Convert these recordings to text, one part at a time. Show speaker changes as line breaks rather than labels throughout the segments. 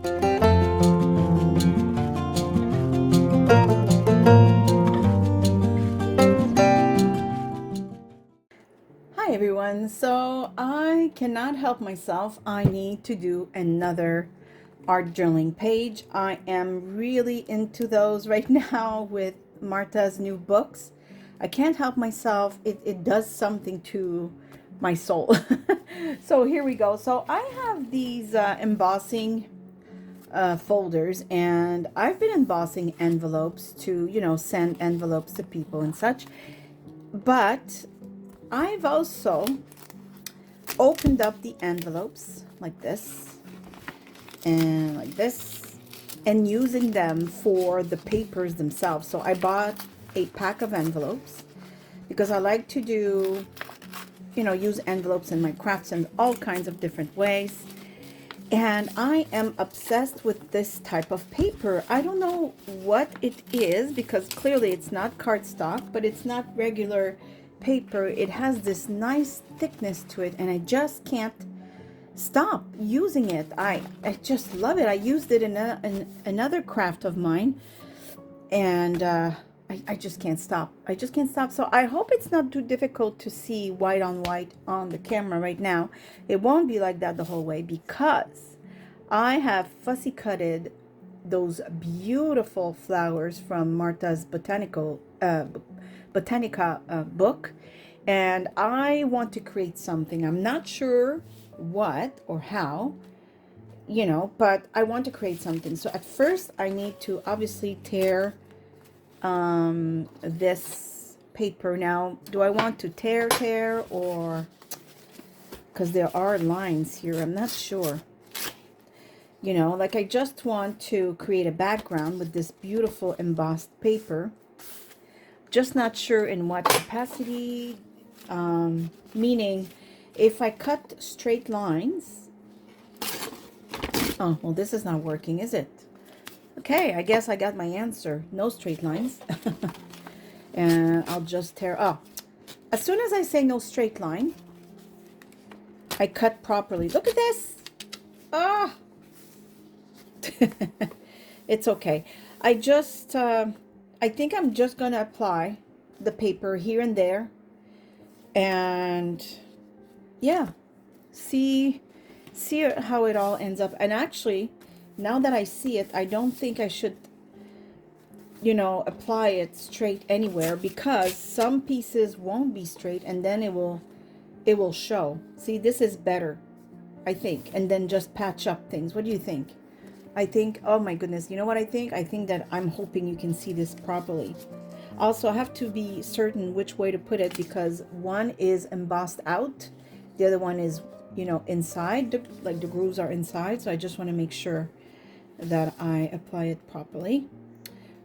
Hi everyone. So I cannot help myself. I need to do another art journaling page. I am really into those right now with Marta's new books. I can't help myself. It does something to my soul. So here we go. So I have these embossing folders, and I've been embossing envelopes to, send envelopes to people and such. But I've also opened up the envelopes like this and like this and using them for the papers themselves. So I bought a pack of envelopes because I like to do, use envelopes in my crafts in all kinds of different ways. And I am obsessed with this type of paper. I don't know what it is because clearly it's not cardstock, but it's not regular paper. It has this nice thickness to it, and I just can't stop using it. I just love it. I used it in another craft of mine, and I just can't stop. I just can't stop. So I hope it's not too difficult to see white on white on the camera right now. It won't be like that the whole way because I have fussy cutted those beautiful flowers from Marta's Botanica book, and I want to create something. I'm not sure what or how, but I want to create something. So at first I need to obviously tear this paper. Now, do I want to tear or, because there are lines here, I'm not sure. Like I just want to create a background with this beautiful embossed paper. Just not sure in what capacity, meaning if I cut straight lines. Oh, well, this is not working, is it? Okay, I guess I got my answer. No straight lines. And I'll just tear. Oh, as soon as I say no straight line, I cut properly. Look at this. Ah. It's okay. I think I'm just gonna apply the paper here and there, and yeah, see how it all ends up. And actually, now that I see it, I don't think I should, apply it straight anywhere, because some pieces won't be straight and then it will show. See, this is better, I think, and then just patch up things. What do you think? I think, oh my goodness, you know what I think? I think that I'm hoping you can see this properly. Also, I have to be certain which way to put it because one is embossed out, the other one is, inside, like the grooves are inside. So I just want to make sure that I apply it properly.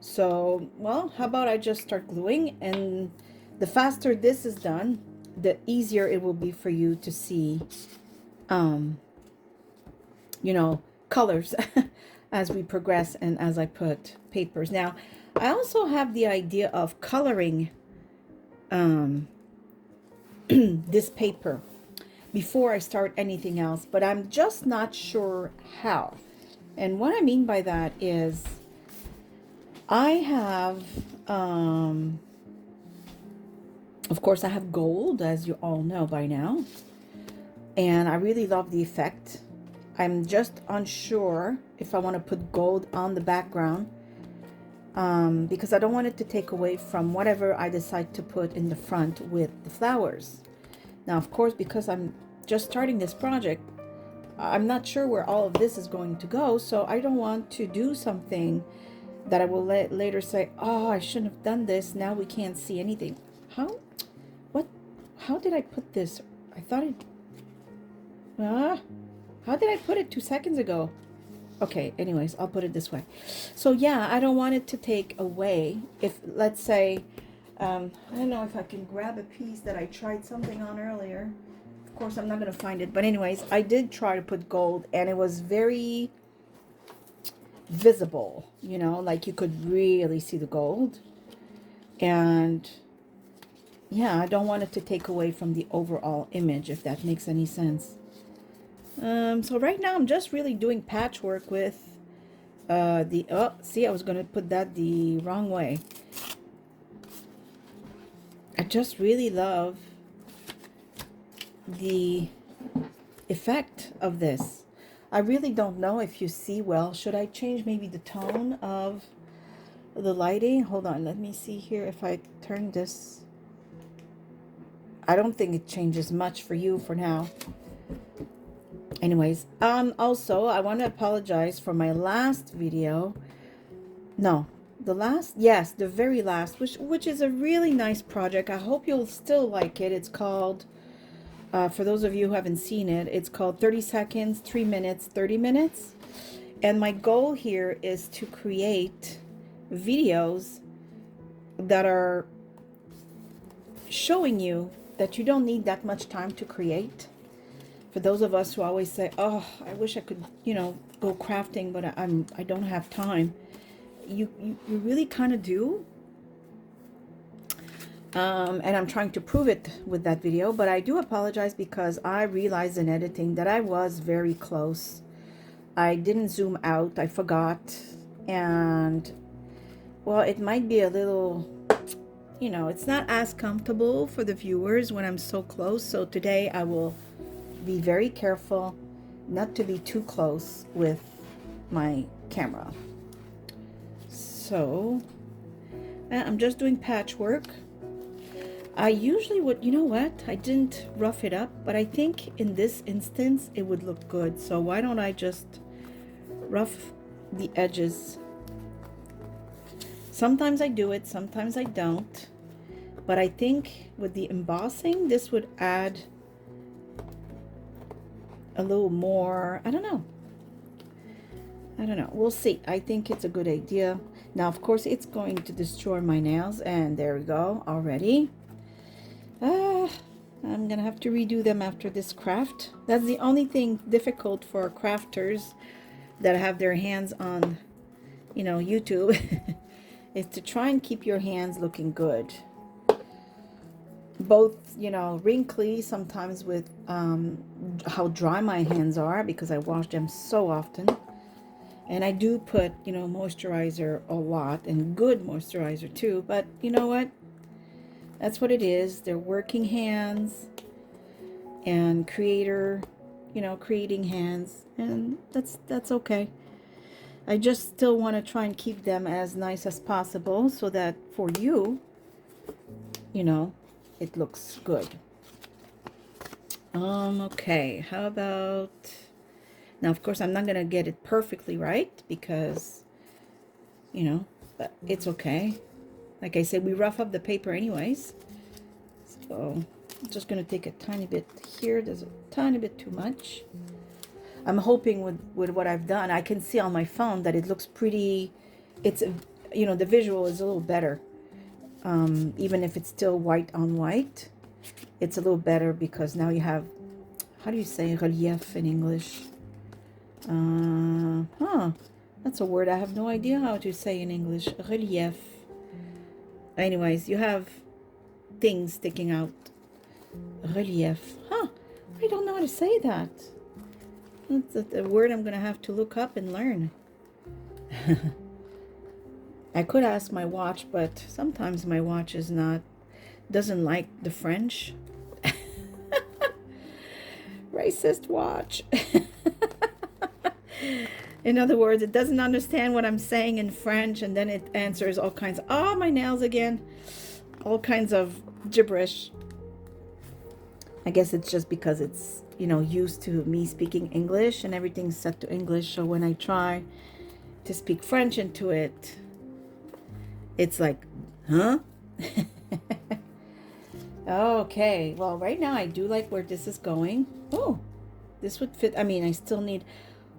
So, well, how about I just start gluing, and the faster this is done, the easier it will be for you to see, um, colors as we progress and as I put papers. Now, I also have the idea of coloring this paper before I start anything else, but I'm just not sure how. And what I mean by that is I have, of course, I have gold, as you all know by now, and I really love the effect. I'm just unsure if I want to put gold on the background, because I don't want it to take away from whatever I decide to put in the front with the flowers. Now, of course, because I'm just starting this project, I'm not sure where all of this is going to go, so I don't want to do something that I will later say, oh, I shouldn't have done this. Now we can't see anything. How did I put this? I thought how did I put it 2 seconds ago? Okay, anyways, I'll put it this way. So yeah, I don't want it to take away. If, let's say, I don't know if I can grab a piece that I tried something on earlier. Of course, I'm not going to find it. But anyways, I did try to put gold, and it was very visible, like you could really see the gold. And yeah, I don't want it to take away from the overall image, if that makes any sense. So right now I'm just really doing patchwork with oh, see, I was gonna put that the wrong way. I just really love the effect of this. I really don't know if you see well. Should I change maybe the tone of the lighting? Hold on, let me see here if I turn this. I don't think it changes much for you for now. Anyways, also I want to apologize for my last video. No, the last, yes, the very last, which is a really nice project. I hope you'll still like it. It's called for those of you who haven't seen it, it's called 30 seconds, 3 minutes, 30 minutes. And my goal here is to create videos that are showing you that you don't need that much time to create. For those of us who always say, oh, I wish I could, go crafting, but I don't have time. You really kind of do. And I'm trying to prove it with that video, but I do apologize because I realized in editing that I was very close. I didn't zoom out, I forgot, and well, it might be a little, it's not as comfortable for the viewers when I'm so close. So today I will be very careful not to be too close with my camera. So I'm just doing patchwork. I usually would, you know what? I didn't rough it up, but I think in this instance it would look good. So why don't I just rough the edges? Sometimes I do it, sometimes I don't. But I think with the embossing, this would add a little more, I don't know. We'll see. I think it's a good idea. Now, of course, it's going to destroy my nails, and there we go already. I'm gonna have to redo them after this craft. That's the only thing difficult for crafters that have their hands on, YouTube, is to try and keep your hands looking good. Both, wrinkly sometimes with how dry my hands are because I wash them so often. And I do put, moisturizer a lot, and good moisturizer too. But you know what? That's what it is. They're working hands and creating hands, and that's okay. I just still want to try and keep them as nice as possible so that for you, it looks good. Okay, how about now? Of course, I'm not gonna get it perfectly right because, but it's okay. Like I said, we rough up the paper anyways. So I'm just going to take a tiny bit here. There's a tiny bit too much. I'm hoping with what I've done, I can see on my phone that it looks pretty. It's, the visual is a little better. Even if it's still white on white, it's a little better because now you have, how do you say relief in English? That's a word I have no idea how to say in English. Relief. Anyways, you have things sticking out. Relief. I don't know how to say that. That's a word I'm going to have to look up and learn. I could ask my watch, but sometimes my watch doesn't like the French. Racist watch. In other words, it doesn't understand what I'm saying in French, and then it answers all kinds of, oh, my nails again, all kinds of gibberish. I guess it's just because it's, used to me speaking English and everything's set to English. So when I try to speak French into it, it's like, huh? Okay, well, right now I do like where this is going. Oh, this would fit. I mean, I still need...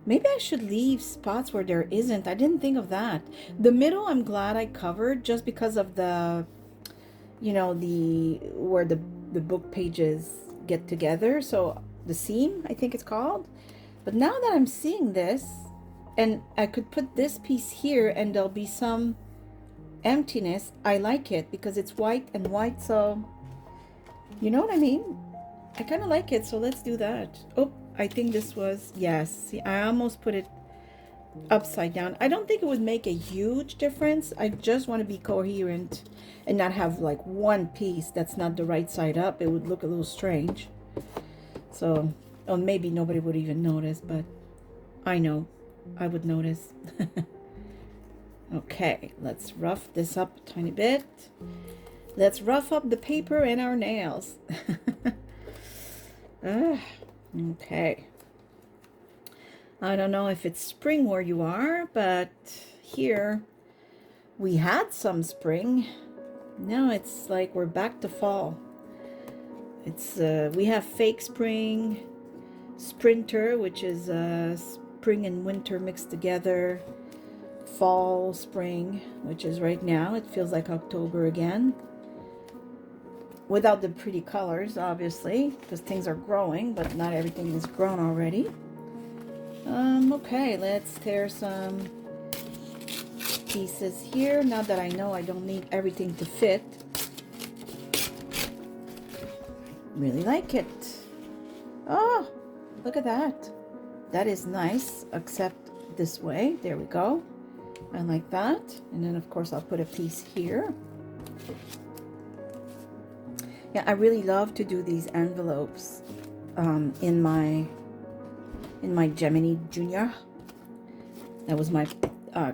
Maybe I should leave spots where there isn't. I didn't think of that. The middle, I'm glad I covered just because of the, where the book pages get together. So the seam, I think it's called. But now that I'm seeing this, and I could put this piece here and there'll be some emptiness, I like it because it's white and white. So, you know what I mean? I kind of like it. So let's do that. Oh, I think this was, yes. See, I almost put it upside down. I don't think it would make a huge difference. I just want to be coherent and not have like one piece that's not the right side up. It would look a little strange. So, or maybe nobody would even notice, but I know I would notice. Okay, let's rough this up a tiny bit. Let's rough up the paper and our nails. Okay. I don't know if it's spring where you are, but here we had some spring. Now it's like we're back to fall. It's we have fake spring, sprinter, which is spring and winter mixed together, fall, spring, which is right now. It feels like October again. Without the pretty colors, obviously, because things are growing, but not everything is grown already. Okay, let's tear some pieces here. Now that I know I don't need everything to fit. Really like it. Oh, look at that. That is nice, except this way. There we go. I like that. And then, of course, I'll put a piece here. Yeah, I really love to do these envelopes in my Gemini Junior. That was my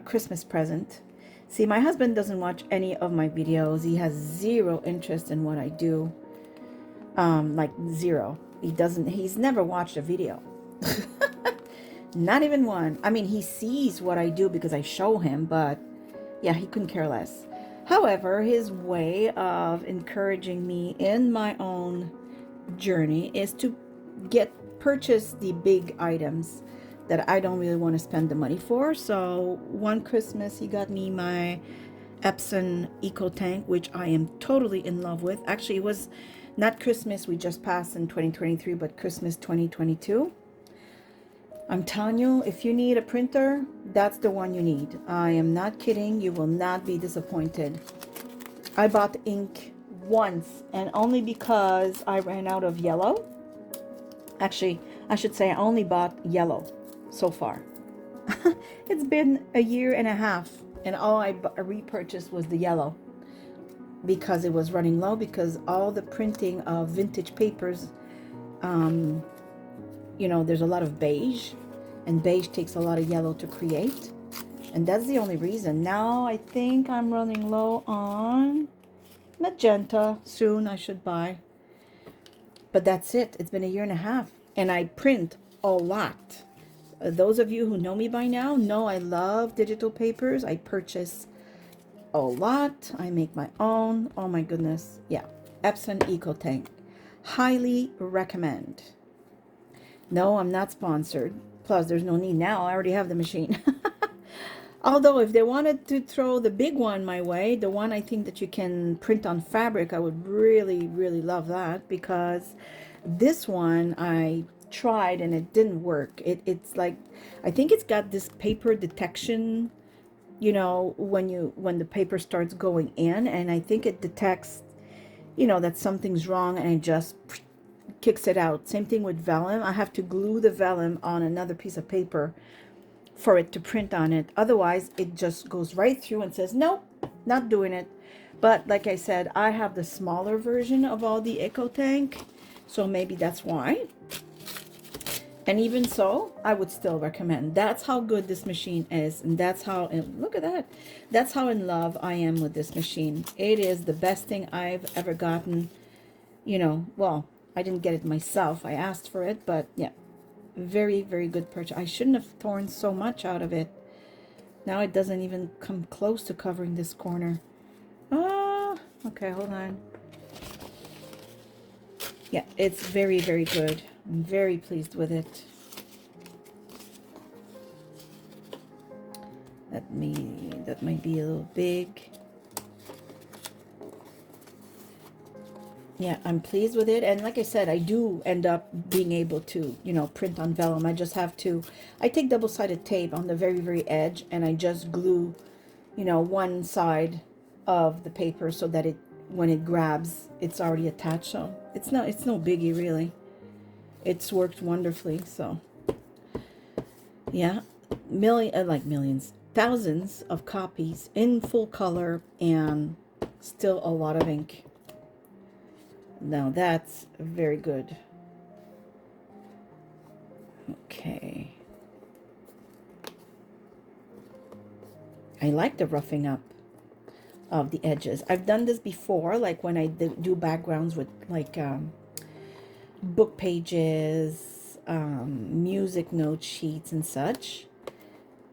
Christmas present. See, my husband doesn't watch any of my videos. He has zero interest in what I do. Like zero. He's never watched a video. Not even one. I mean, he sees what I do because I show him, but yeah, he couldn't care less. However, his way of encouraging me in my own journey is to purchase the big items that I don't really want to spend the money for. So one Christmas he got me my Epson Eco Tank, which I am totally in love with. Actually, it was not Christmas we just passed in 2023, but Christmas 2022. I'm telling you, if you need a printer, that's the one you need. I am not kidding. You will not be disappointed. I bought ink once, and only because I ran out of yellow. Actually, I should say I only bought yellow so far. It's been a year and a half, and all I repurchased was the yellow because it was running low, because all the printing of vintage papers, you know, there's a lot of beige, and beige takes a lot of yellow to create, and that's the only reason. Now I think I'm running low on magenta. Soon I should buy, but that's it. It's been a year and a half, and I print a lot. Those of you who know me by now know I love digital papers. I purchase a lot. I make my own. Oh my goodness. Yeah, Epson Eco Tank. Highly recommend. No, I'm not sponsored. Plus, there's no need now. I already have the machine. Although, if they wanted to throw the big one my way, the one I think that you can print on fabric, I would really, really love that, because this one I tried and it didn't work. It's like, I think it's got this paper detection, you know, when the paper starts going in, and I think it detects, you know, that something's wrong, and it just kicks it out. Same thing with vellum. I have to glue the vellum on another piece of paper for it to print on it. Otherwise, it just goes right through and says, nope, not doing it. But like I said, I have the smaller version of all the Eco Tank, so maybe that's why. And even so, I would still recommend. That's how good this machine is, and that's how, and look at that. That's how in love I am with this machine. It is the best thing I've ever gotten. You know, well, I didn't get it myself. I asked for it, but yeah, very, very good purchase. I shouldn't have torn so much out of it. Now it doesn't even come close to covering this corner. Ah, okay, hold on. Yeah, it's very, very good. I'm very pleased with it. That might be a little big. Yeah, I'm pleased with it. And like I said, I do end up being able to, you know, print on vellum. I just have to, I take double-sided tape on the very, very edge, and I just glue, you know, one side of the paper so that it, when it grabs, it's already attached. So it's no biggie, really. It's worked wonderfully. So yeah, like millions, thousands of copies in full color, and still a lot of ink. Now that's very good. Okay. I like the roughing up of the edges. I've done this before, like when I do backgrounds with like book pages, music note sheets and such.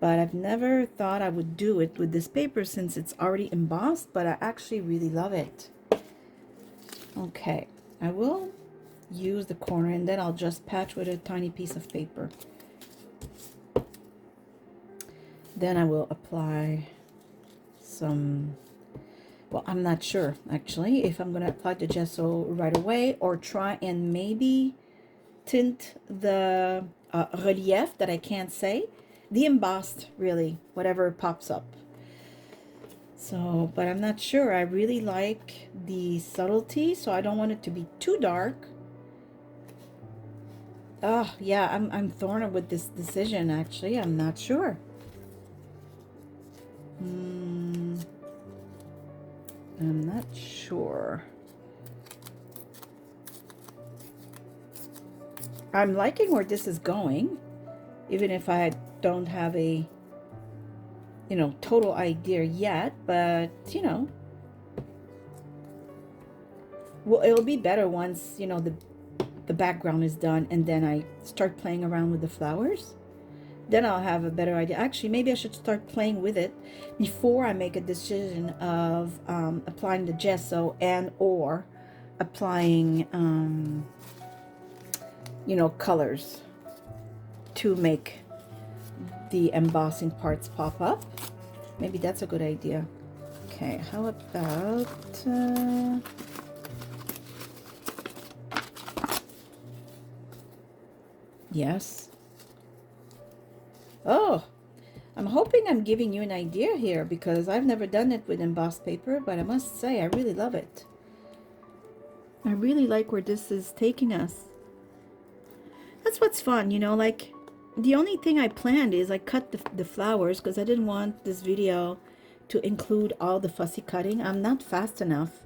But I've never thought I would do it with this paper since it's already embossed, but I actually really love it. Okay, I will use the corner and then I'll just patch with a tiny piece of paper. Then I will apply some, well, I'm not sure actually if I'm going to apply the gesso right away or try and maybe tint the relief that I can't say. The embossed, really, whatever pops up. So, but I'm not sure. I really like the subtlety, so I don't want it to be too dark. Oh, yeah, I'm torn with this decision, actually. I'm not sure. I'm not sure. I'm liking where this is going, even if I don't have a, you know, total idea yet, but, you know, well, it'll be better once, you know, the background is done and then I start playing around with the flowers. Then I'll have a better idea. Actually, maybe I should start playing with it before I make a decision of applying the gesso and or applying, you know, colors to make the embossing parts pop up. Maybe that's a good idea. Okay, how about yes. Oh, I'm hoping I'm giving you an idea here because I've never done it with embossed paper, but I must say I really love it. I really like where this is taking us. That's what's fun, you know, like the only thing I planned is I cut the flowers because I didn't want this video to include all the fussy cutting. I'm not fast enough.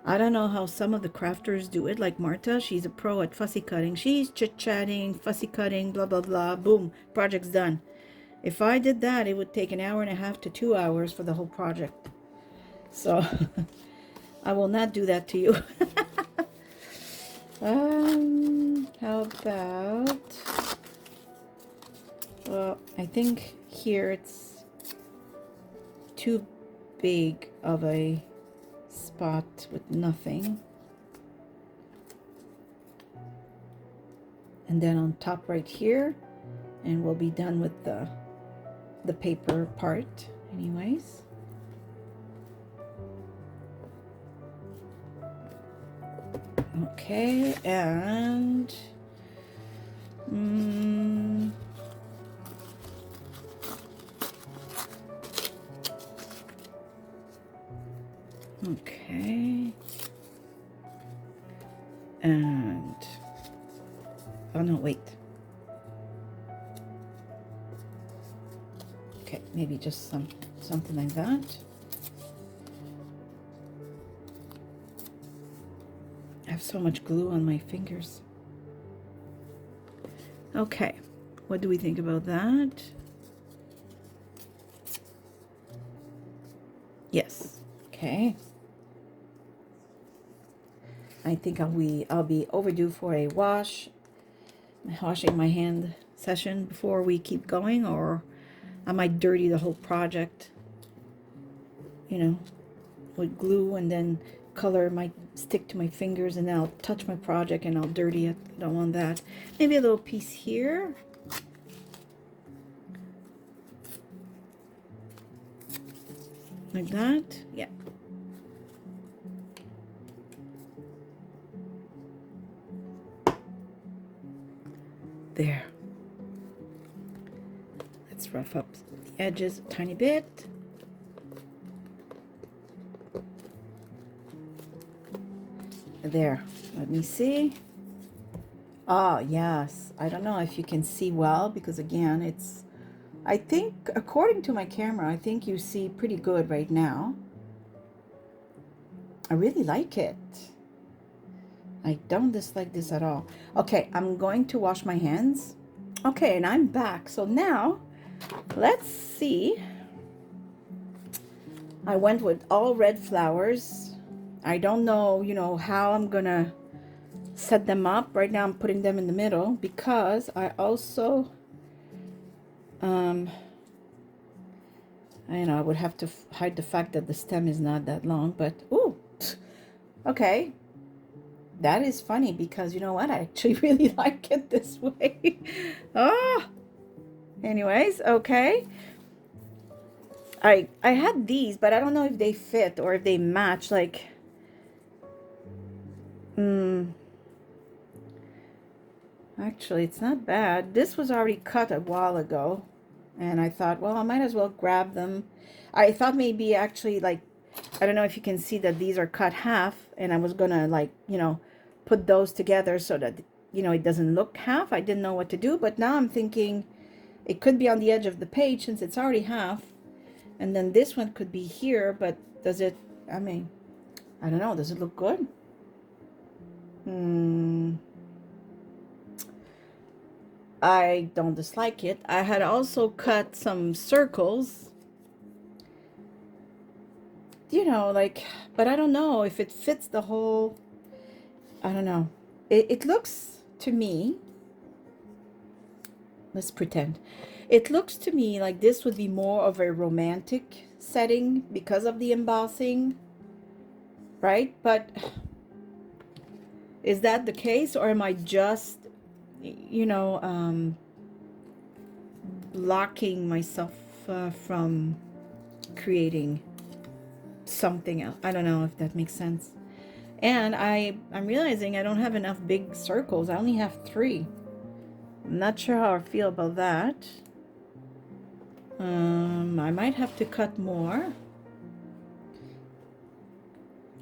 I don't know how some of the crafters do it, like Marta. She's a pro at fussy cutting. She's chit-chatting, fussy cutting, blah, blah, blah. Boom, project's done. If I did that, it would take an hour and a half to 2 hours for the whole project. So I will not do that to you. How about, well, I think here it's too big of a spot with nothing. And then on top right here, and we'll be done with the paper part anyways. Okay, and okay, and oh no, wait. Okay, maybe just something like that. I have so much glue on my fingers. Okay, what do we think about that? Yes. Okay. I think I'll be overdue for a washing my hand session before we keep going, or I might dirty the whole project, you know, with glue, and then color might stick to my fingers and then I'll touch my project and I'll dirty it. I don't want that. Maybe a little piece here. Like that. Yeah. There. Let's rough up the edges a tiny bit. There. Let me see. Ah, yes. I don't know if you can see well because again, I think according to my camera, I think you see pretty good right now. I really like it. I don't dislike this at all. Okay, I'm going to wash my hands. Okay, and I'm back. So now, let's see. I went with all red flowers. I don't know, how I'm gonna set them up. Right now I'm putting them in the middle because I also, um, I would have to hide the fact that the stem is not that long, but, ooh, okay. That is funny because you know what? I actually really like it this way. Oh, anyways, okay. I had these, but I don't know if they fit or if they match. Like, actually, it's not bad. This was already cut a while ago, and I thought, well, I might as well grab them. I thought maybe actually, like, I don't know if you can see that these are cut half, and I was gonna, like, put those together so that, it doesn't look half. I didn't know what to do, but now I'm thinking it could be on the edge of the page since it's already half. And then this one could be here, but does it, I mean, I don't know. Does it look good? I don't dislike it. I had also cut some circles, like, but I don't know if it fits the whole, I don't know. It looks to me, let's pretend. It looks to me like this would be more of a romantic setting because of the embossing, right? But is that the case, or am I just, blocking myself from creating something else? I don't know if that makes sense. And I'm realizing I don't have enough big circles. I only have 3. I'm not sure how I feel about that. I might have to cut more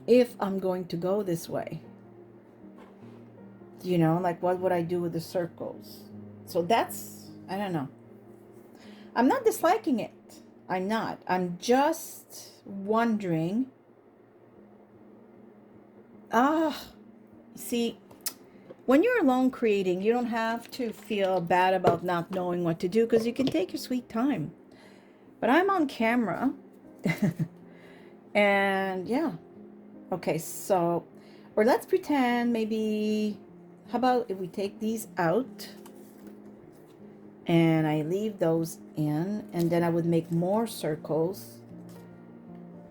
if I'm going to go this way. Like what would I do with the circles? So that's, I don't know. I'm not disliking it. I'm not. I'm just wondering. See, when you're alone creating, you don't have to feel bad about not knowing what to do because you can take your sweet time. But I'm on camera. And yeah. Okay, so, or let's pretend maybe, how about if we take these out and I leave those in, and then I would make more circles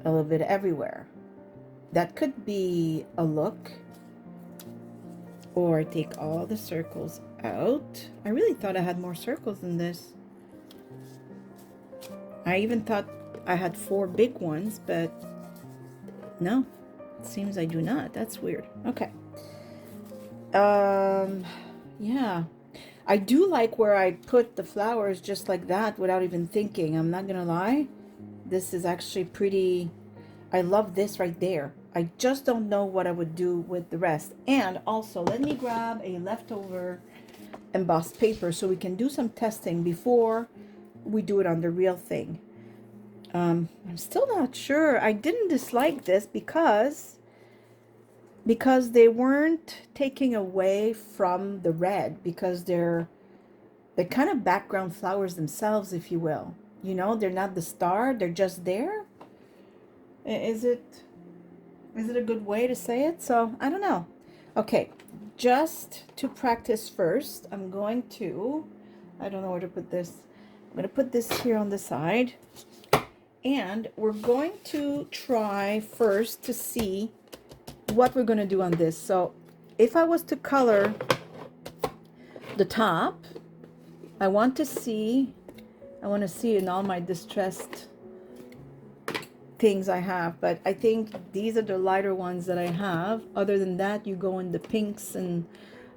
a little bit everywhere. That could be a look. Or take all the circles out. I really thought I had more circles than this. I even thought I had 4 big ones, but no, it seems I do not. That's weird. Okay. Yeah. I do like where I put the flowers just like that without even thinking. I'm not gonna lie. This is actually pretty, I love this right there. I just don't know what I would do with the rest. And also, let me grab a leftover embossed paper so we can do some testing before we do it on the real thing. I'm still not sure. I didn't dislike this because they weren't taking away from the red, because they're kind of background flowers themselves, if you will. They're not the star, they're just there. Is it a good way to say it? So I don't know. Okay, just to practice first, I'm going to, I don't know where to put this. I'm going to put this here on the side. And we're going to try first to see what we're going to do on this. So if I was to color the top, I want to see in all my distressed things I have, but I think these are the lighter ones that I have. Other than that, you go in the pinks, and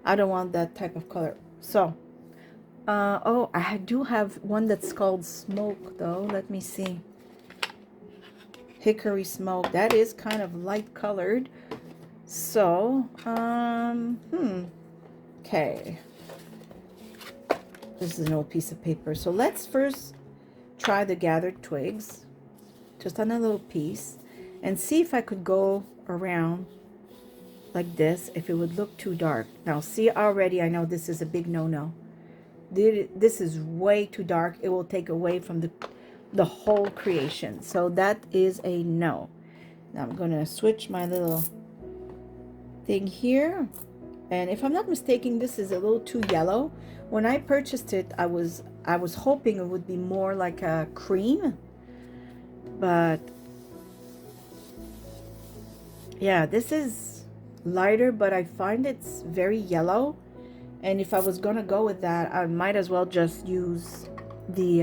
I don't want that type of color. So oh, I do have one that's called smoke though. Let me see. Hickory smoke. That is kind of light colored. So Okay. This is an old piece of paper. So let's first try the gathered twigs, just on a little piece, and see if I could go around like this, if it would look too dark. Now see, already I know this is a big no-no. This is way too dark. It will take away from the whole creation. So that is a no. Now I'm gonna switch my little thing here. And if I'm not mistaken, this is a little too yellow. When I purchased it, I was hoping it would be more like a cream. But yeah, this is lighter, but I find it's very yellow. And if I was gonna go with that, I might as well just use the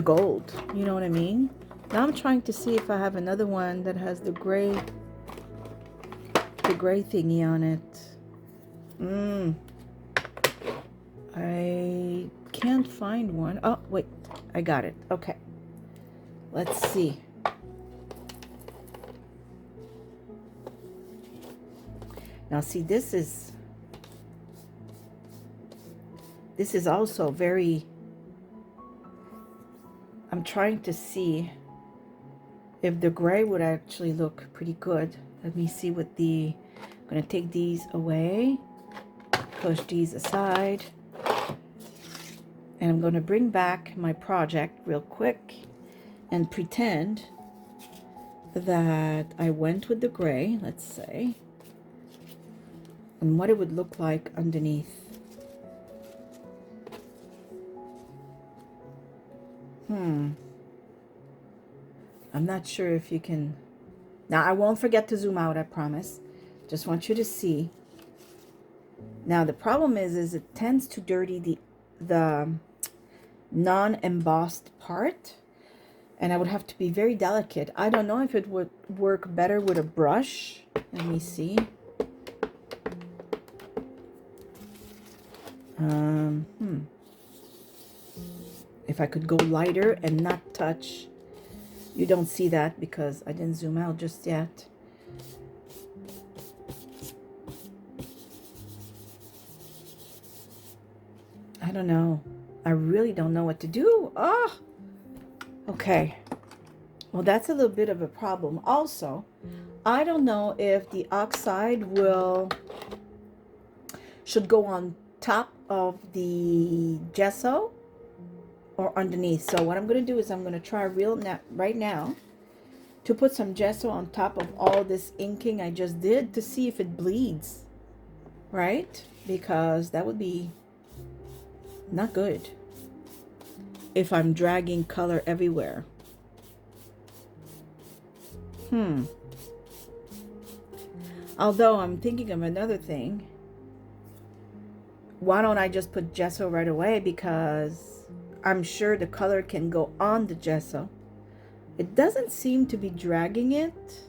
gold. You know what I mean? Now I'm trying to see if I have another one that has the gray thingy on it. I can't find one. Oh, wait, I got it. Okay, let's see. Now see, this is also very, I'm trying to see if the gray would actually look pretty good. Let me see what I'm gonna take these away, push these aside, and I'm gonna bring back my project real quick and pretend that I went with the gray, let's say, and what it would look like underneath. I'm not sure if you can. Now, I won't forget to zoom out, I promise. Just want you to see. Now, the problem is it tends to dirty the non-embossed part, and I would have to be very delicate. I don't know if it would work better with a brush. Let me see. If I could go lighter and not touch. You don't see that because I didn't zoom out just yet. I don't know. I really don't know what to do. Oh, okay. Well, that's a little bit of a problem. Also, I don't know if the oxide should go on top of the gesso or underneath. So what I'm going to do is I'm going to try right now to put some gesso on top of all this inking I just did to see if it bleeds, right? Because that would be not good if I'm dragging color everywhere. Although I'm thinking of another thing. Why don't I just put gesso right away, because I'm sure the color can go on the gesso. It doesn't seem to be dragging it.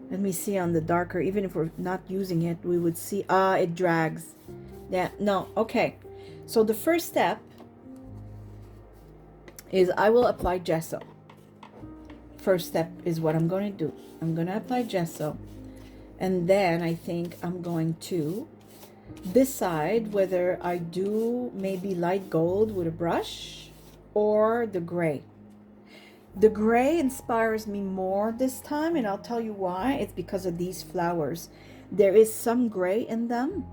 Let me see on the darker, even if we're not using it, we would see, it drags. Yeah, no, okay. So the first step is I will apply gesso. First step is what I'm going to do. I'm going to apply gesso. And then I think I'm going to decide whether I do maybe light gold with a brush or the gray. The gray inspires me more this time, and I'll tell you why. It's because of these flowers. There is some gray in them.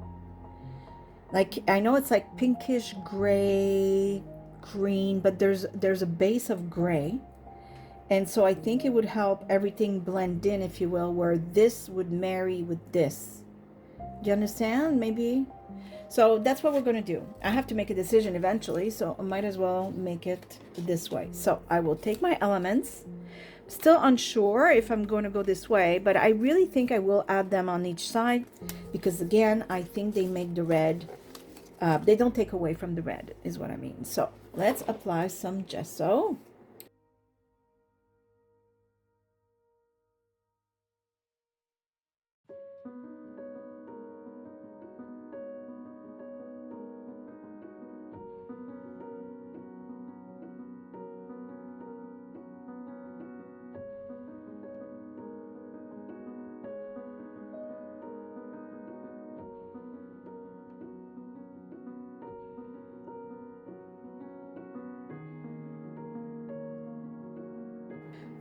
Like, I know it's like pinkish gray, green, but there's a base of gray. And so I think it would help everything blend in, if you will, where this would marry with this. Do you understand? Maybe. So that's what we're going to do. I have to make a decision eventually, so I might as well make it this way. So I will take my elements. Still unsure if I'm going to go this way, but I really think I will add them on each side because, again, I think they make the red, they don't take away from the red, is what I mean. So let's apply some gesso.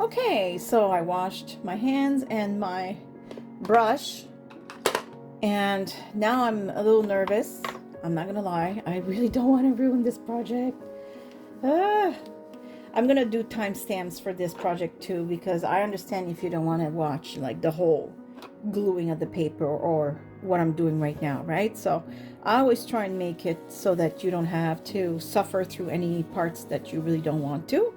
Okay, so I washed my hands and my brush, and now I'm a little nervous. I'm not gonna lie, I really don't want to ruin this project. Ah, I'm gonna do timestamps for this project too, because I understand if you don't want to watch like the whole gluing of the paper or what I'm doing right now, right? So I always try and make it so that you don't have to suffer through any parts that you really don't want to.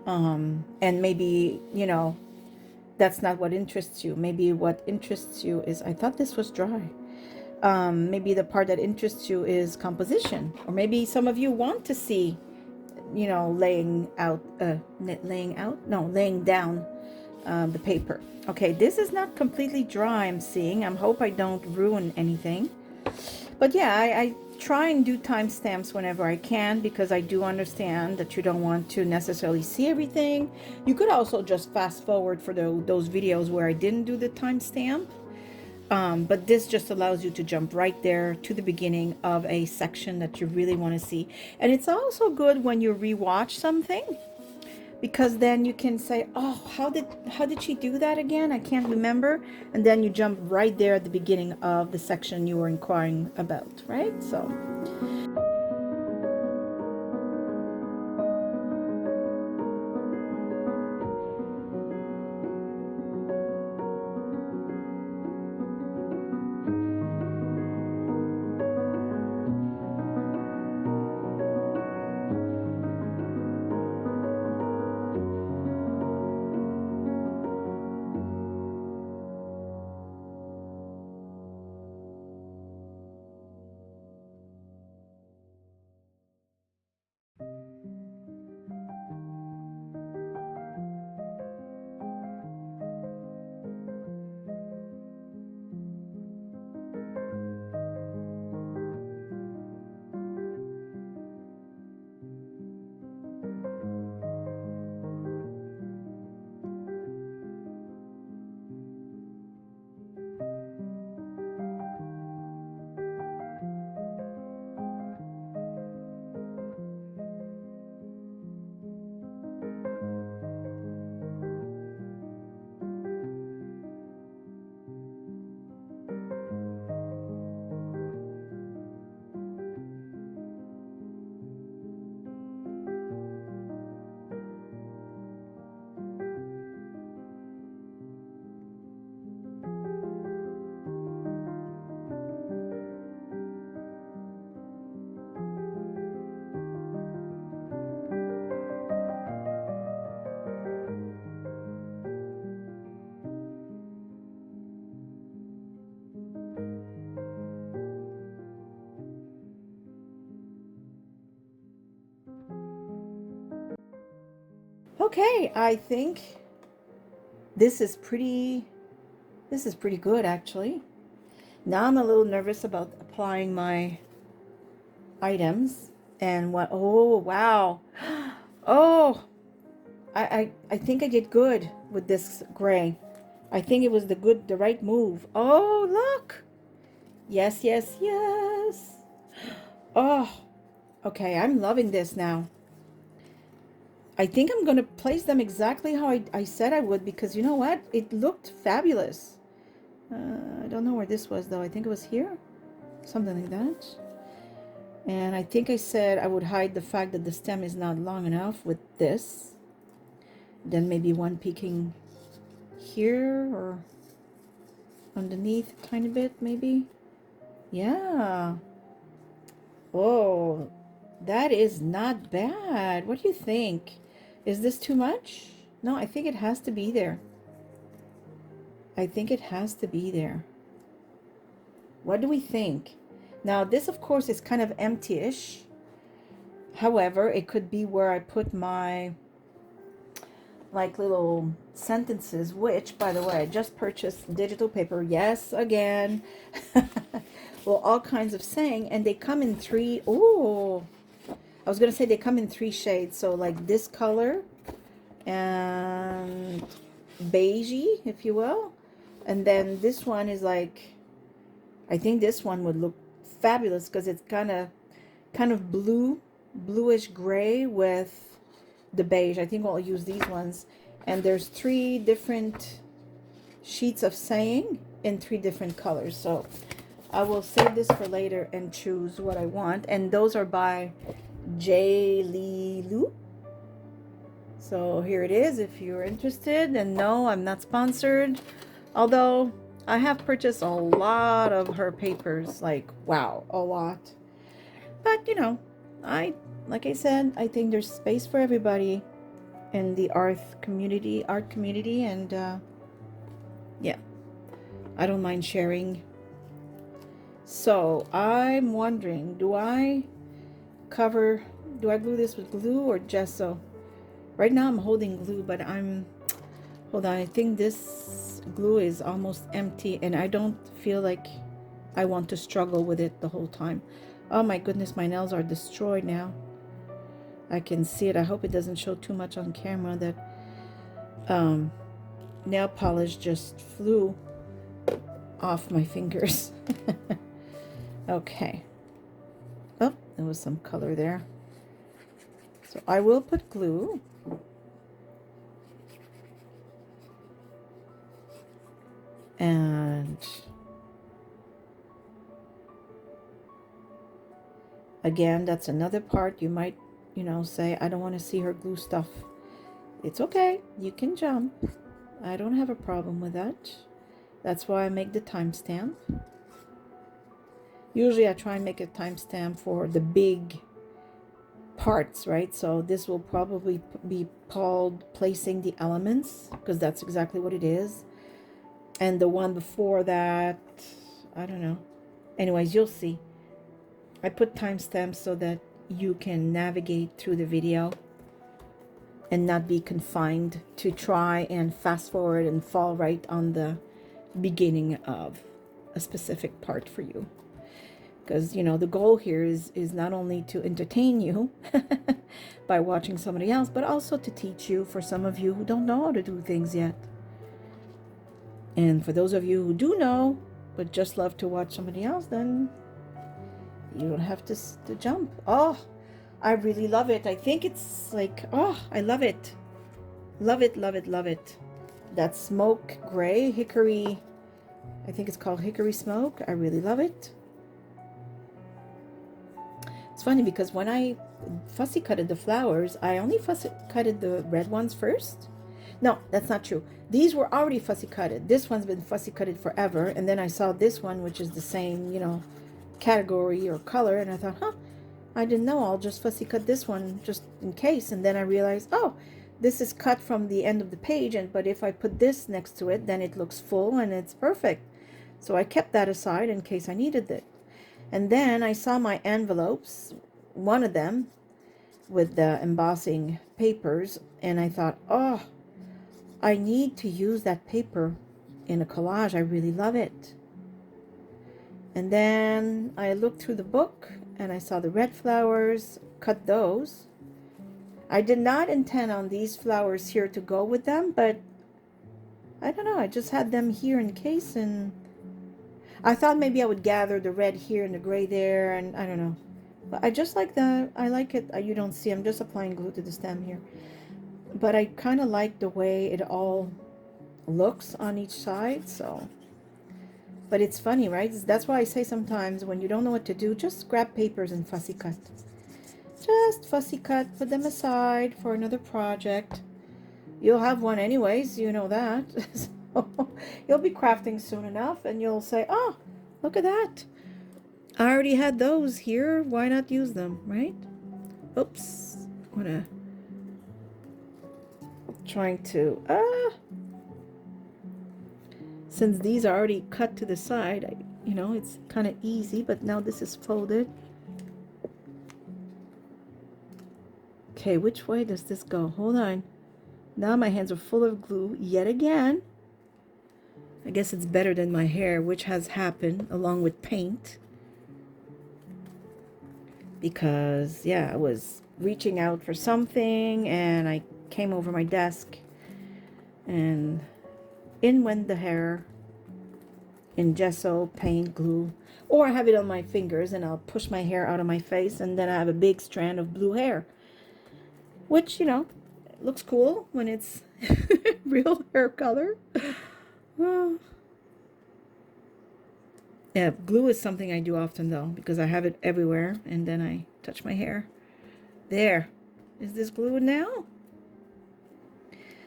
And maybe, you know, that's not what interests you. Maybe what interests you is, I thought this was dry. Maybe the part that interests you is composition, or maybe some of you want to see, you know, laying down the paper. Okay, this is not completely dry, I'm seeing. I hope I don't ruin anything. But yeah, I try and do timestamps whenever I can, because I do understand that you don't want to necessarily see everything. You could also just fast forward for those videos where I didn't do the timestamp. But this just allows you to jump right there to the beginning of a section that you really want to see. And it's also good when you rewatch something, because then you can say, oh, how did she do that again? I can't remember. And then you jump right there at the beginning of the section you were inquiring about, right? So okay, I think this is pretty this is pretty good actually. Now I'm a little nervous about applying my items and what, oh wow. Oh, I think I did good with this gray. I think it was the right move. Oh, look. Yes, yes, yes. Oh, okay. I'm loving this now. I think I'm going to place them exactly how I said I would, because you know what? It looked fabulous. I don't know where this was, though. I think it was here. Something like that. And I think I said I would hide the fact that the stem is not long enough with this. Then maybe one peeking here or underneath a tiny bit, maybe. Yeah. Oh, that is not bad. What do you think? Is this too much? No, I think it has to be there. I think it has to be there. What do we think? Now, this, of course, is kind of empty-ish. However, it could be where I put my like little sentences, which, by the way, I just purchased digital paper. Yes, again. Well, all kinds of saying, and they come in three. Oh, I was gonna say they come in three shades. So like this color and beigey, if you will, and then this one is like, I think this one would look fabulous because it's kind of bluish gray with the beige. I think I'll use these ones. And there's 3 different sheets of saying in 3 different colors. So I will save this for later and choose what I want. And those are by J. Lee Lu. So here it is if you're interested. And no, I'm not sponsored. Although I have purchased a lot of her papers. Like, wow, a lot. But, you know, like I said, I think there's space for everybody in the art community. And yeah, I don't mind sharing. So I'm wondering, do I glue this with glue or gesso? Right now I'm holding glue, but hold on, I think this glue is almost empty and I don't feel like I want to struggle with it the whole time. Oh my goodness, my nails are destroyed now. I can see it. I hope it doesn't show too much on camera that nail polish just flew off my fingers. Okay. Oh, there was some color there. So I will put glue. And again, that's another part. You might, say, I don't want to see her glue stuff. It's okay. You can jump. I don't have a problem with that. That's why I make the timestamp. Usually I try and make a timestamp for the big parts, right? So this will probably be called placing the elements, because that's exactly what it is. And the one before that, I don't know. Anyways, you'll see. I put timestamps so that you can navigate through the video and not be confined to try and fast forward and fall right on the beginning of a specific part for you. Because, the goal here is not only to entertain you by watching somebody else, but also to teach you for some of you who don't know how to do things yet. And for those of you who do know, but just love to watch somebody else, then you don't have to jump. Oh, I really love it. I think it's like, oh, I love it. Love it, love it, love it. That smoke gray, hickory, I think it's called hickory smoke. I really love it. It's funny because when I fussy cutted the flowers, I only fussy cutted the red ones first. No, that's not true. These were already fussy cutted. This one's been fussy cutted forever. And then I saw this one, which is the same, category or color. And I thought, I didn't know. I'll just fussy cut this one just in case. And then I realized, oh, this is cut from the end of the page. But if I put this next to it, then it looks full and it's perfect. So I kept that aside in case I needed it. And then I saw my envelopes, one of them with the embossing papers. And I thought, oh, I need to use that paper in a collage. I really love it. And then I looked through the book and I saw the red flowers, cut those. I did not intend on these flowers here to go with them, but I don't know. I just had them here in case, and I thought maybe I would gather the red here and the gray there, and I don't know. But I just like that. I like it. You don't see, I'm just applying glue to the stem here. But I kind of like the way it all looks on each side, so. But it's funny, right? That's why I say sometimes when you don't know what to do, just grab papers and fussy cut. Just fussy cut, put them aside for another project. You'll have one anyways, you know that. So you'll be crafting soon enough and you'll say, oh, look at that. I already had those here. Why not use them, right? Oops. Trying to, since these are already cut to the side, it's kind of easy, but now this is folded. Okay, which way does this go? Hold on. Now my hands are full of glue yet again. I guess it's better than my hair, which has happened along with paint. Because, yeah, I was reaching out for something and I came over my desk and in went the hair in gesso, paint, glue. Or I have it on my fingers and I'll push my hair out of my face and then I have a big strand of blue hair. Which, looks cool when it's Real hair color. Oh. Yeah, glue is something I do often though, because I have it everywhere and then I touch my hair. There. Is this glued now?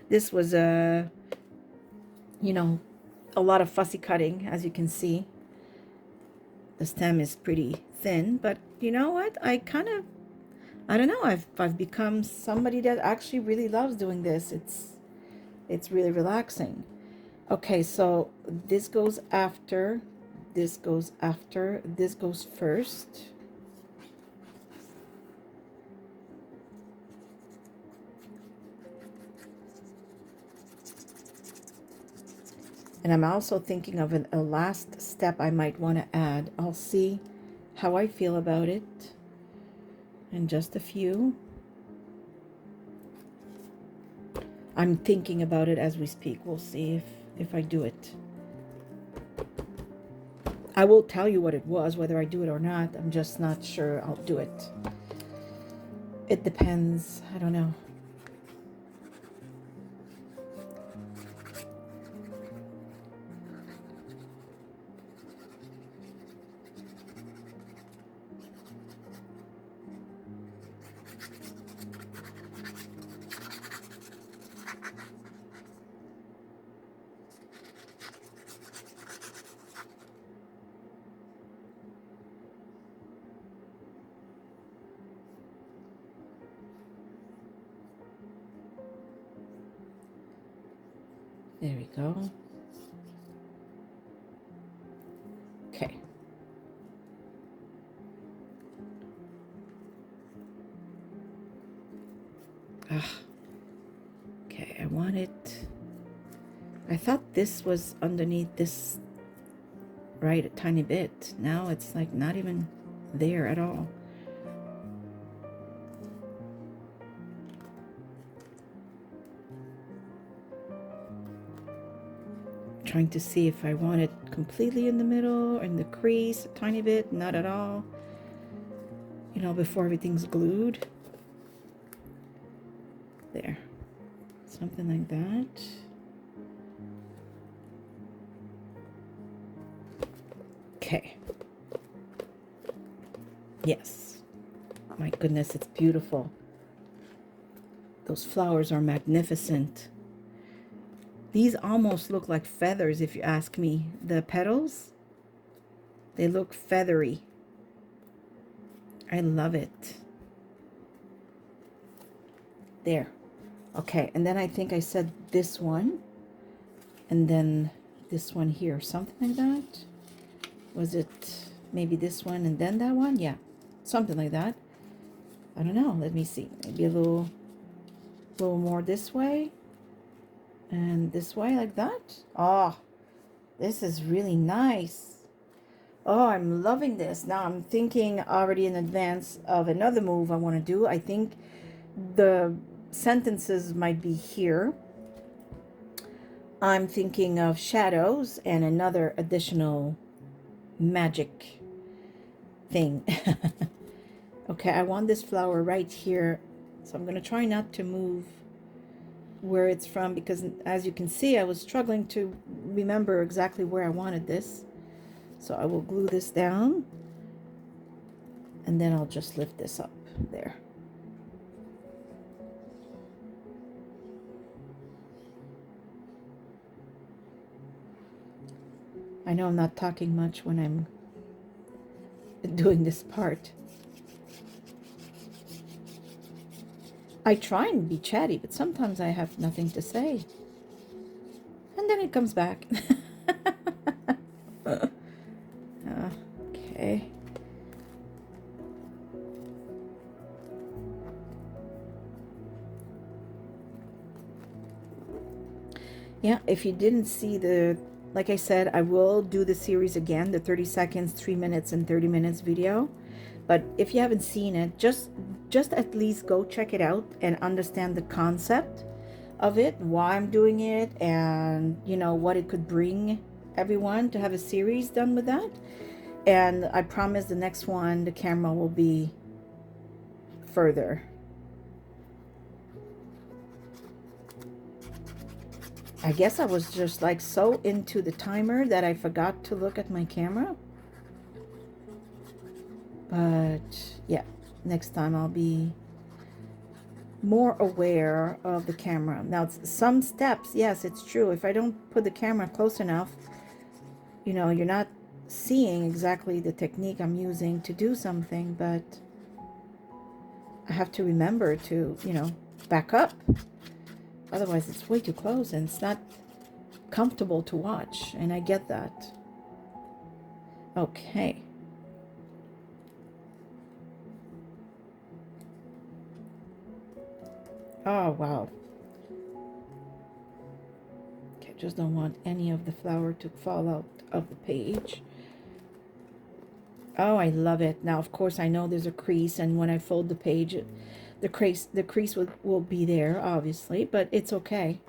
This was you know, a lot of fussy cutting, as you can see. The stem is pretty thin, but you know what? I don't know, I've become somebody that actually really loves doing this. It's really relaxing. Okay, so this goes after, this goes after, this goes first. And I'm also thinking of a last step I might want to add. I'll see how I feel about it in just a few. I'm thinking about it as we speak. We'll see if I do it. I will tell you what it was, whether I do it or not. I'm just not sure I'll do it. It depends. I don't know. There we go. Okay. Okay, I want it. I thought this was underneath this, right, a tiny bit. Now it's like not even there at all. Trying to see if I want it completely in the middle or in the crease, a tiny bit, not at all. You know, before everything's glued. There. Something like that. Okay. Yes. My goodness, it's beautiful. Those flowers are magnificent. These almost look like feathers, if you ask me. The petals, they look feathery. I love it. There. Okay, and then I think I said this one, and then this one here, something like that. Was it maybe this one and then that one? Yeah, something like that. I don't know. Let me see. Maybe a little more this way. And this way like that. Oh, this is really nice. Oh, I'm loving this. Now I'm thinking already in advance of another move I want to do. I think the sentences might be here. I'm thinking of shadows and another additional magic thing. Okay, I want this flower right here. So I'm going to try not to move where it's from, because as you can see, I was struggling to remember exactly where I wanted this. So I will glue this down and then I'll just lift this up there. I know I'm not talking much when I'm doing this part. I try and be chatty, but sometimes I have nothing to say. And then it comes back. Okay. Yeah, if you didn't see like I said, I will do the series again, the 30 seconds, 3 minutes, and 30 minutes video. But if you haven't seen it, just at least go check it out and understand the concept of it, why I'm doing it, and you know what it could bring everyone to have a series done with that. And I promise the next one, the camera will be further. I guess I was just like so into the timer that I forgot to look at my camera. But yeah, next time I'll be more aware of the camera. Now, some steps, yes, it's true. If I don't put the camera close enough, you're not seeing exactly the technique I'm using to do something, but I have to remember to, back up. Otherwise, it's way too close and it's not comfortable to watch, and I get that. Okay. Oh, wow. Okay, just don't want any of the flower to fall out of the page. Oh, I love it. Now, of course, I know there's a crease, and when I fold the page, the crease will be there, obviously, but it's okay.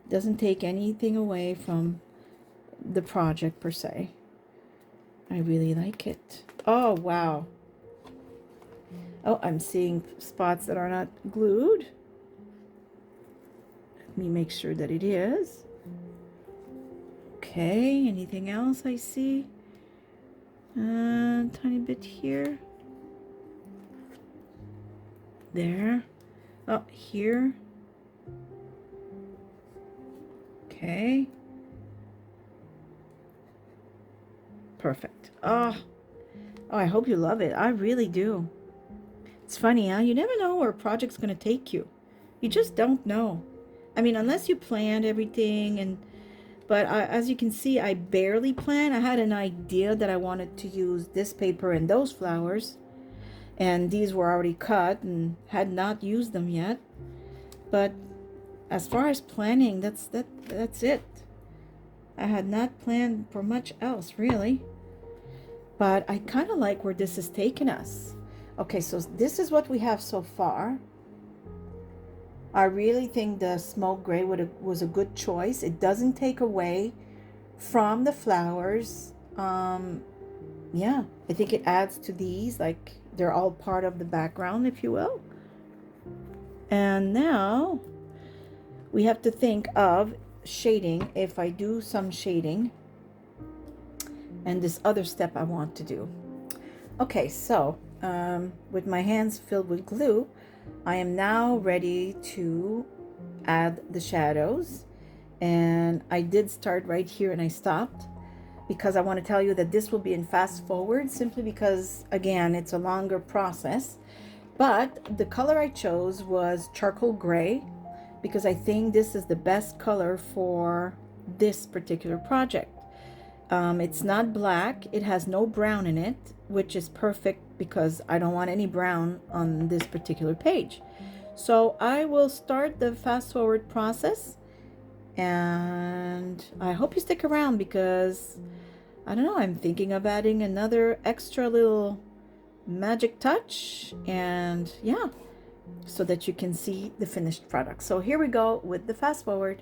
Doesn't take anything away from the project per se. I really like it. Oh, wow. Oh, I'm seeing spots that are not glued. Let me make sure that it is. Okay, anything else I see? Tiny bit here. There. Oh, here. Okay. Perfect. Oh, I hope you love it. I really do. It's funny, huh? You never know where a project's going to take you. You just don't know. I mean, unless you planned everything but as you can see, I barely planned. I had an idea that I wanted to use this paper and those flowers, and these were already cut and had not used them yet. But as far as planning, that's it. I had not planned for much else, really. But I kind of like where this is taking us. Okay, so this is what we have so far. I really think the smoke gray was a good choice. It doesn't take away from the flowers. Yeah, I think it adds to these, like they're all part of the background, if you will. And now we have to think of shading, if I do some shading, and this other step I want to do. Okay, so with my hands filled with glue, I am now ready to add the shadows. And I did start right here and I stopped because I want to tell you that this will be in fast forward, simply because, again, it's a longer process. But the color I chose was charcoal gray because I think this is the best color for this particular project. It's not black, it has no brown in it, which is perfect because I don't want any brown on this particular page. So I will start the fast forward process, and I hope you stick around because I don't know, I'm thinking of adding another extra little magic touch, and yeah, so that you can see the finished product. So here we go with the fast forward.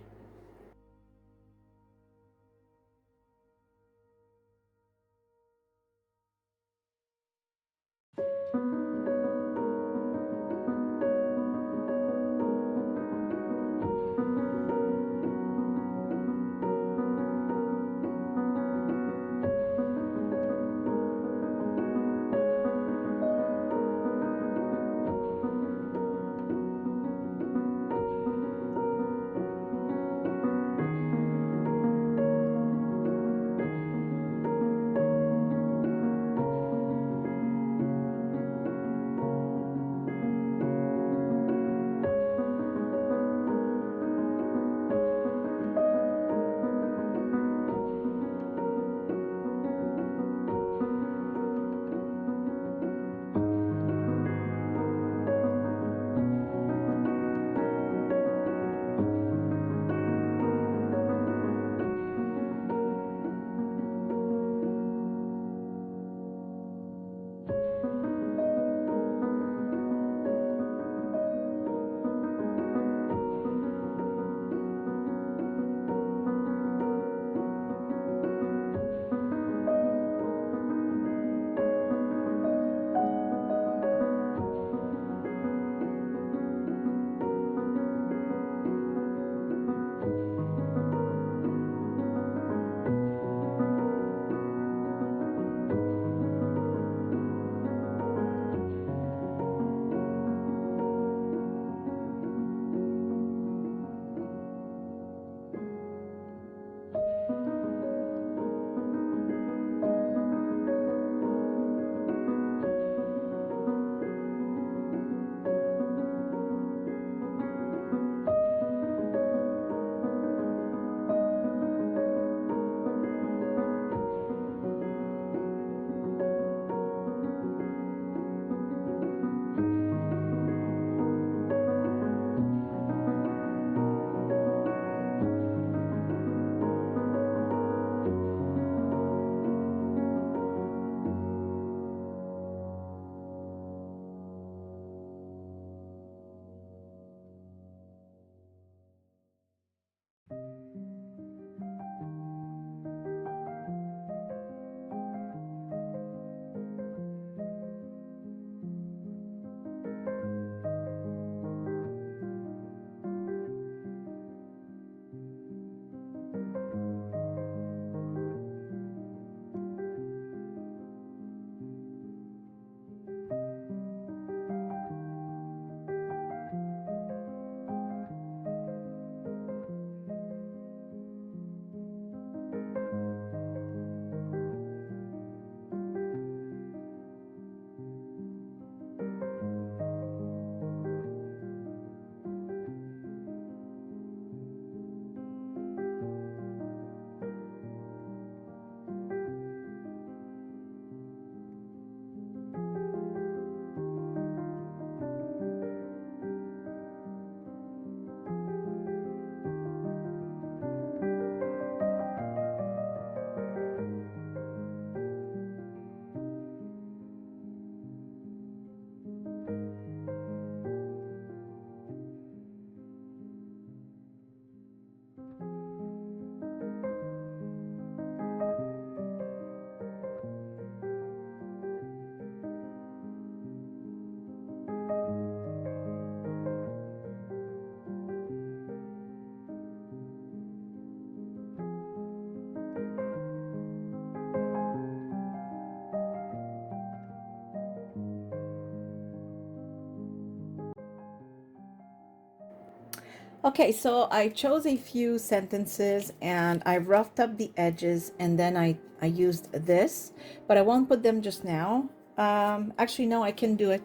Okay, so I chose a few sentences and I roughed up the edges, and then I used this, but I won't put them just now. Actually, no, I can do it.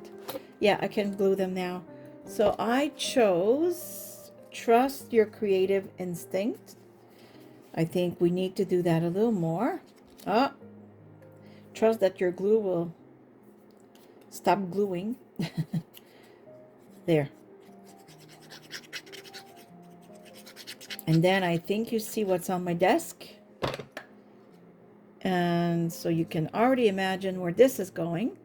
Yeah, I can glue them now. So I chose trust your creative instinct. I think we need to do that a little more. Oh, trust that your glue will stop gluing. There. And then I think you see what's on my desk. And so you can already imagine where this is going.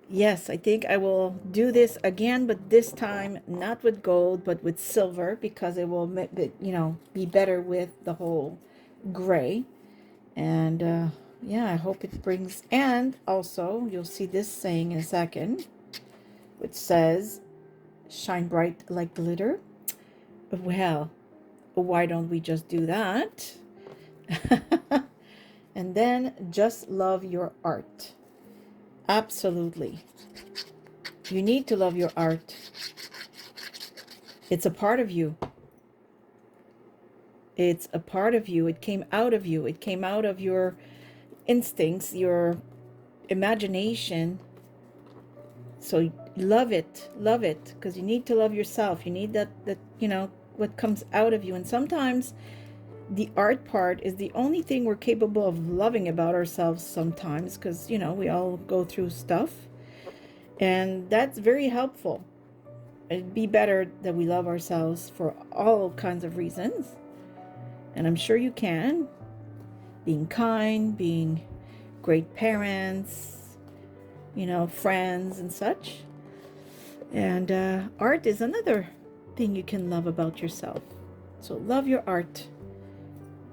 Yes, I think I will do this again, but this time not with gold, but with silver, because it will, be better with the whole gray. And yeah, I hope it brings, and also you'll see this saying in a second, which says, shine bright like glitter. Well, why don't we just do that? And then just love your art. Absolutely. You need to love your art. It's a part of you. It's a part of you. It came out of you. It came out of your instincts, your imagination. So love it, because you need to love yourself. You need that, what comes out of you. And sometimes the art part is the only thing we're capable of loving about ourselves sometimes, because, we all go through stuff. And that's very helpful. It'd be better that we love ourselves for all kinds of reasons. And I'm sure you can. Being kind, being great parents, friends and such. And art is another thing you can love about yourself. So love your art,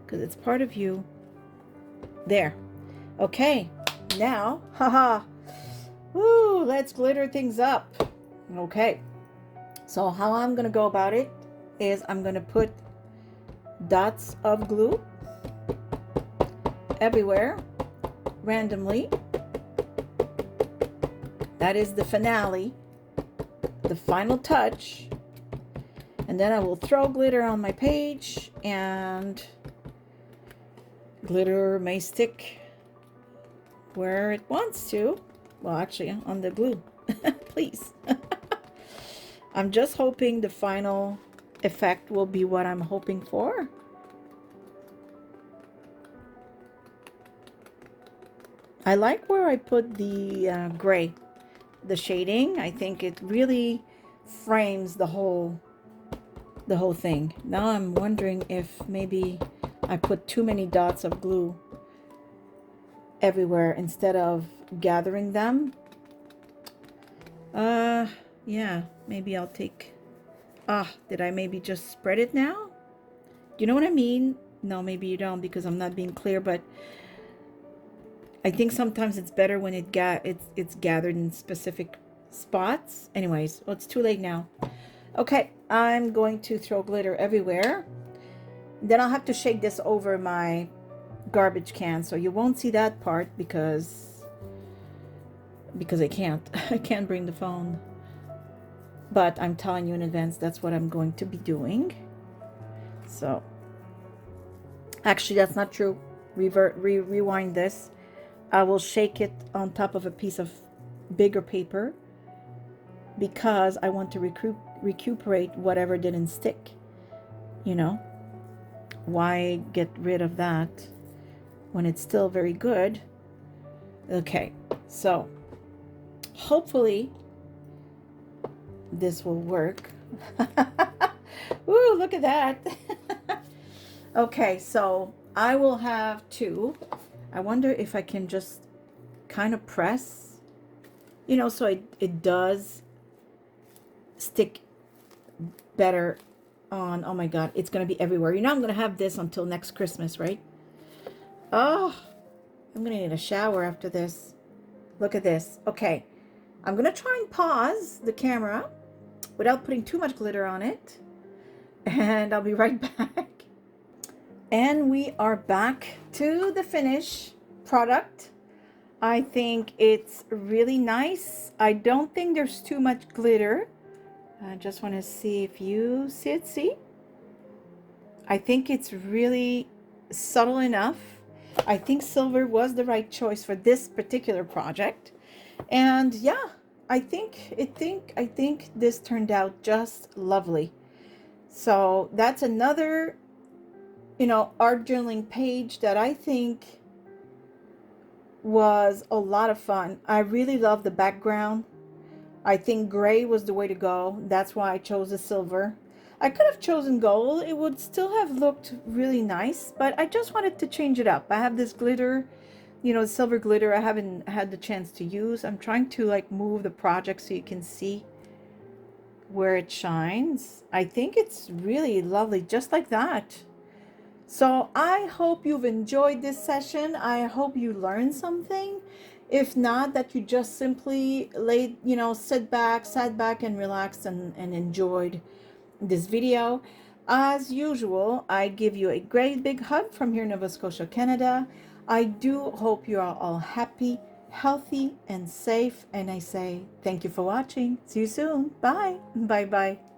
because it's part of you. There. Okay. Now, haha. Woo, let's glitter things up. Okay. So how I'm going to go about it is I'm going to put dots of glue everywhere, randomly. That is the finale, the final touch. And then I will throw glitter on my page, and glitter may stick where it wants to. Well, actually, on the glue. Please. I'm just hoping the final effect will be what I'm hoping for. I like where I put the gray, the shading. I think it really frames the whole thing. Now I'm wondering if maybe I put too many dots of glue everywhere instead of gathering them. Yeah, maybe I'll take, did I maybe just spread it now? You know what I mean? No, maybe you don't, because I'm not being clear, but I think sometimes it's better when it's gathered in specific spots. Anyways, well, it's too late now. Okay, I'm going to throw glitter everywhere. Then I'll have to shake this over my garbage can, so you won't see that part because I can't. I can't bring the phone. But I'm telling you in advance, that's what I'm going to be doing. So, actually, that's not true. Rewind this. I will shake it on top of a piece of bigger paper because I want to recuperate whatever didn't stick. Why get rid of that when it's still very good? Okay, so hopefully this will work. Ooh, look at that. Okay, so I will have to, I wonder if I can just kind of press, so it does stick better on. Oh my God, it's going to be everywhere. I'm going to have this until next Christmas, right? Oh, I'm going to need a shower after this. Look at this. Okay, I'm going to try and pause the camera without putting too much glitter on it. And I'll be right back. And we are back to the finished product. I think it's really nice. I don't think there's too much glitter. I just want to see if you see it. See? I think it's really subtle enough. I think silver was the right choice for this particular project. And yeah, I think this turned out just lovely. So that's another, art journaling page that I think was a lot of fun. I really love the background. I think gray was the way to go. That's why I chose the silver. I could have chosen gold. It would still have looked really nice, but I just wanted to change it up. I have this glitter, silver glitter I haven't had the chance to use. I'm trying to like move the project so you can see where it shines. I think it's really lovely just like that. So I hope you've enjoyed this session. I hope you learned something. If not, that you just simply sat back and relaxed and enjoyed this video. As usual, I give you a great big hug from here in Nova Scotia, Canada. I do hope you are all happy, healthy, and safe. And I say thank you for watching. See you soon. Bye. Bye bye.